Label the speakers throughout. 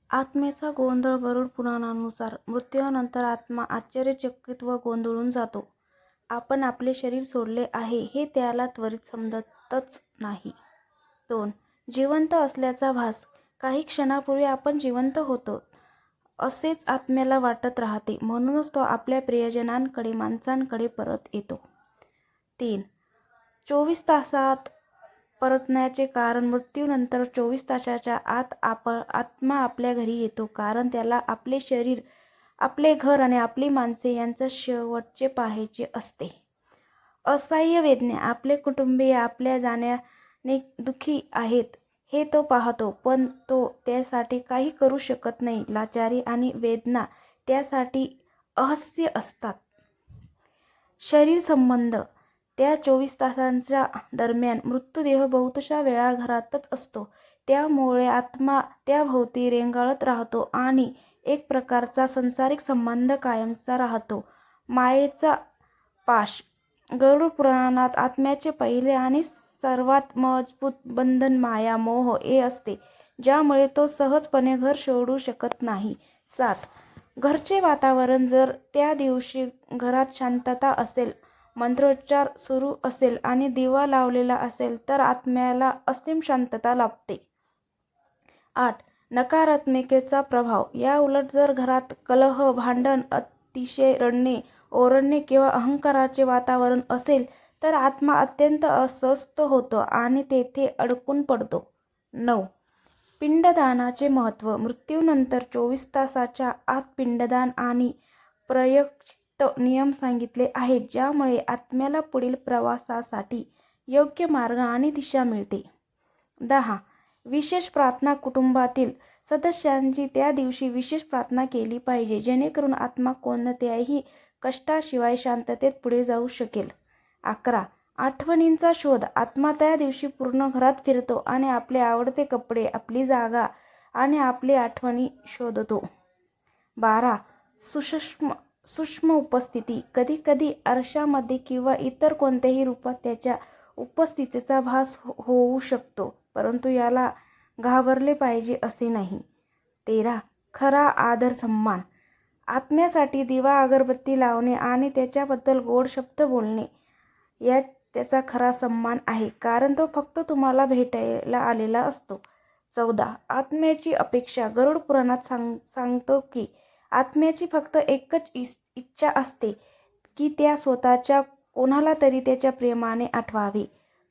Speaker 1: आत्म्याचा गोंधळ. गरुड पुराणानुसार मृत्यूनंतर आत्मा आश्चर्यचकित व गोंधळून जातो. आपण आपले शरीर सोडले आहे हे त्याला त्वरित समजतच नाही. 2. जिवंत असल्याचा भास. काही क्षणापूर्वी आपण जिवंत होतो असेच आत्म्याला वाटत राहते, म्हणूनच तो आपल्या प्रियजनांकडे, माणसांकडे परत येतो. 3. 24 तासात परतण्याचे कारण. मृत्यूनंतर 24 तासाच्या आत आत्मा आपल्या घरी येतो, कारण त्याला आपले शरीर, आपले घर आणि आपली माणसे यांचे शेवटचे पाहायचे असते. असहाय्य वेदना. आपले कुटुंबीय आपल्या जाण्याने दुःखी आहेत हे तो पाहतो, पण तो त्यासाठी काही करू शकत नाही. लाचारी आणि वेदना त्यासाठी असह्य असतात. शरीर संबंध. त्या 24 तासांच्या दरम्यान मृतदेह बहुतांश वेळा घरातच असतो, त्यामुळे आत्मा त्याभोवती रेंगाळत राहतो आणि एक प्रकारचा सांसारिक संबंध कायमचा राहतो. मायेचा पाश. गरुड पुराणात आत्म्याचे पहिले आणि सर्वात मजबूत बंधन माया, मोह हे असते, ज्यामुळे तो सहजपणे घर सोडू शकत नाही. 7. घरचे वातावरण. जर त्या दिवशी घरात शांतता असेल, मंत्रोच्चार सुरू असेल आणि दिवा लावलेला असेल तर आत्म्याला असीम शांतता लाभते. 8. नकारात्मकतेचा प्रभाव. या उलट जर घरात कलह, भांडण, अतिशय रडणे, ओरडणे किंवा अहंकाराचे वातावरण असेल तर आत्मा अत्यंत अस्वस्थ होतो आणि तेथे अडकून पडतो. 9. पिंडदानाचे महत्त्व. मृत्यूनंतर 24 तासाच्या आत पिंडदान आणि प्रायश्चित्त नियम सांगितले आहेत, ज्यामुळे आत्म्याला पुढील प्रवासासाठी योग्य मार्ग आणि दिशा मिळते. 10. विशेष प्रार्थना. कुटुंबातील सदस्यांची त्या दिवशी विशेष प्रार्थना केली पाहिजे, जेणेकरून आत्मा कोणत्याही कष्टाशिवाय शांततेत पुढे जाऊ शकेल. 11. आठवणींचा शोध. आत्मा त्या दिवशी पूर्ण घरात फिरतो आणि आपले आवडते कपडे, आपली जागा आणि आपली आठवणी शोधतो. 12. सूक्ष्म उपस्थिती. कधीकधी आरशामध्ये किंवा इतर कोणत्याही रूपात त्याच्या उपस्थितीचा भास होऊ शकतो, परंतु याला घाबरले पाहिजे असे नाही. 13. खरा आदर सन्मान. आत्म्यासाठी दिवा, अगरबत्ती लावणे आणि त्याच्याबद्दल गोड शब्द बोलणे या त्याचा खरा सन्मान आहे, कारण तो फक्त तुम्हाला भेटायला आलेला असतो. 14. आत्म्याची अपेक्षा. गरुड पुराणात सांगतो की आत्म्याची फक्त एकच इच्छा असते की त्या स्वतःच्या कोणाला तरी त्याच्या प्रेमाने आठवावे.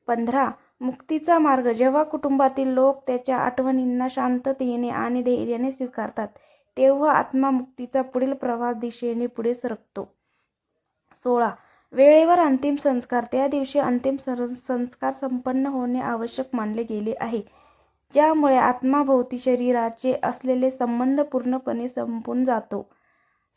Speaker 1: 15. मुक्तीचा मार्ग. जेव्हा कुटुंबातील लोक त्याच्या आठवणींना शांततेने आणि धैर्याने स्वीकारतात, तेव्हा आत्मा मुक्तीचा पुढील प्रवास दिशेने पुढे सरकतो. 16. वेळेवर अंतिम संस्कार. त्या दिवशी अंतिम संस्कार संपन्न होणे आवश्यक मानले गेले आहे, ज्यामुळे आत्माभोवती शरीराचे असलेले संबंध पूर्णपणे संपून जातो.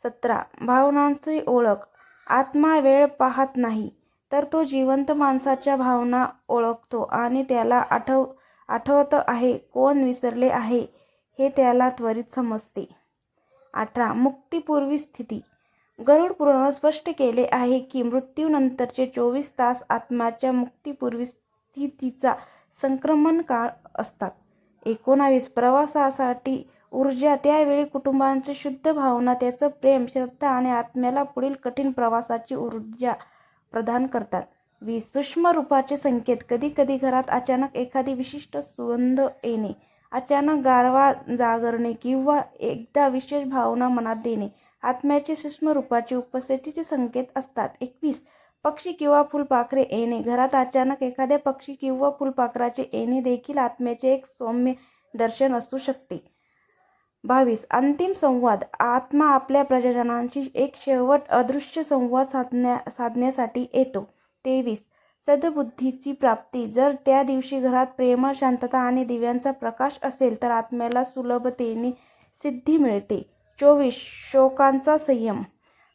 Speaker 1: 17. भावनांची ओळख. आत्मा वेळ पाहत नाही, तर तो जिवंत माणसाच्या भावना ओळखतो आणि त्याला आठवत आहे, कोण विसरले आहे हे त्याला त्वरित समजते. 18. मुक्तीपूर्वी स्थिती. गरुड पुराणात स्पष्ट केले आहे की मृत्यूनंतरचे 24 तास आत्म्याच्या मुक्तीपूर्वी स्थितीचा संक्रमण काळ असतात. 19. प्रवासासाठी ऊर्जा. त्यावेळी कुटुंबाची शुद्ध भावना, त्याचं प्रेम, श्रद्धा आणि आत्म्याला पुढील कठीण प्रवासाची ऊर्जा प्रदान करतात. 20. सूक्ष्म रूपाचे संकेत. कधीकधी घरात अचानक एखादी विशिष्ट सुगंध येणे, अचानक गारवा जाणवणे किंवा एखादा विशेष भावना मनात येणे आत्म्याचे सूक्ष्म रूपाची उपस्थितीचे संकेत असतात. 21. पक्षी किंवा फुलपाखरे येणे. घरात अचानक एखाद्या पक्षी किंवा फुलपाखराचे येणे देखील आत्म्याचे एक सौम्य दर्शन असू शकते. 22. अंतिम संवाद. आत्मा आपल्या प्रियजनांशी एक शेवट अदृश्य संवाद साधण्यासाठी येतो. 23. सद्बुद्धीची प्राप्ती. जर त्या दिवशी घरात प्रेमळ, शांतता आणि दिव्यांचा प्रकाश असेल तर आत्म्याला सुलभतेने सिद्धी मिळते. 24. शोकांचा संयम.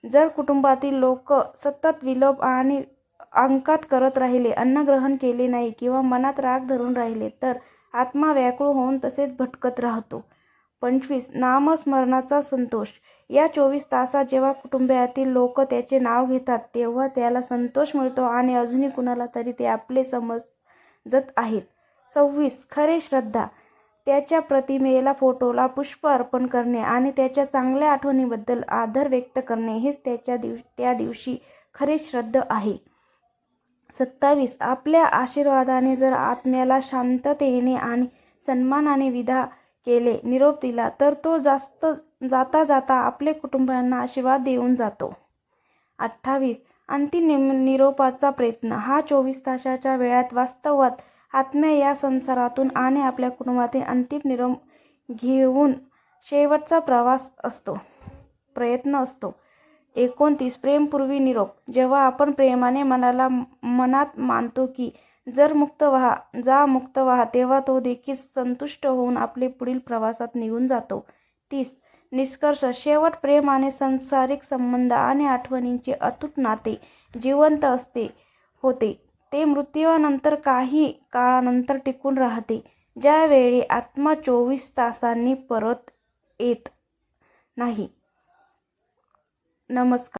Speaker 1: जर कुटुंबातील लोक सतत विलाप आणि आक्रांत करत राहिले, अन्न ग्रहण केले नाही किंवा मनात राग धरून राहिले तर आत्मा व्याकुळ होऊन तसेच भटकत राहतो. 25. नामस्मरणाचा संतोष. या 24 तासात जेव्हा कुटुंबातील लोक त्याचे नाव घेतात, तेव्हा त्याला संतोष मिळतो आणि अजूनही कुणाला तरी ते आपले समजत आहेत. 26. खरे श्रद्धा. त्याच्या प्रतिमेला फोटोला पुष्प अर्पण करणे आणि त्याच्या चांगल्या आठवणीबद्दल आदर व्यक्त करणे हेच त्या दिवशी खरी श्रद्धा आहे. 27. आपल्या आशीर्वादाने जर आत्म्याला शांततेने आणि सन्मानाने विदा केले, निरोप दिला, तर तो जाता जाता आपल्या कुटुंबियांना आशीर्वाद देऊन जातो. 28. अंतिम निरोपाचा प्रयत्न. हा 24 तासाच्या वेळात वास्तवात आत्म्या या संसारातून आणि आपल्या कुटुंबातील अंतिम निरोप घेऊन शेवटचा प्रयत्न असतो. 29. प्रेमपूर्वी निरोप. जेव्हा आपण प्रेमाने मनात मानतो की जा मुक्त व्हा, तेव्हा तो देखील संतुष्ट होऊन आपले पुढील प्रवासात निघून जातो. 30. निष्कर्ष. शेवट. प्रेम आणि सांसारिक संबंध आणि आठवणींचे अतूट नाते जिवंत होते. ते मृत्यूनंतर काही काळानंतर टिकून राहते, ज्यावेळी आत्मा 24 तासांनी परत येत नाही. नमस्कार.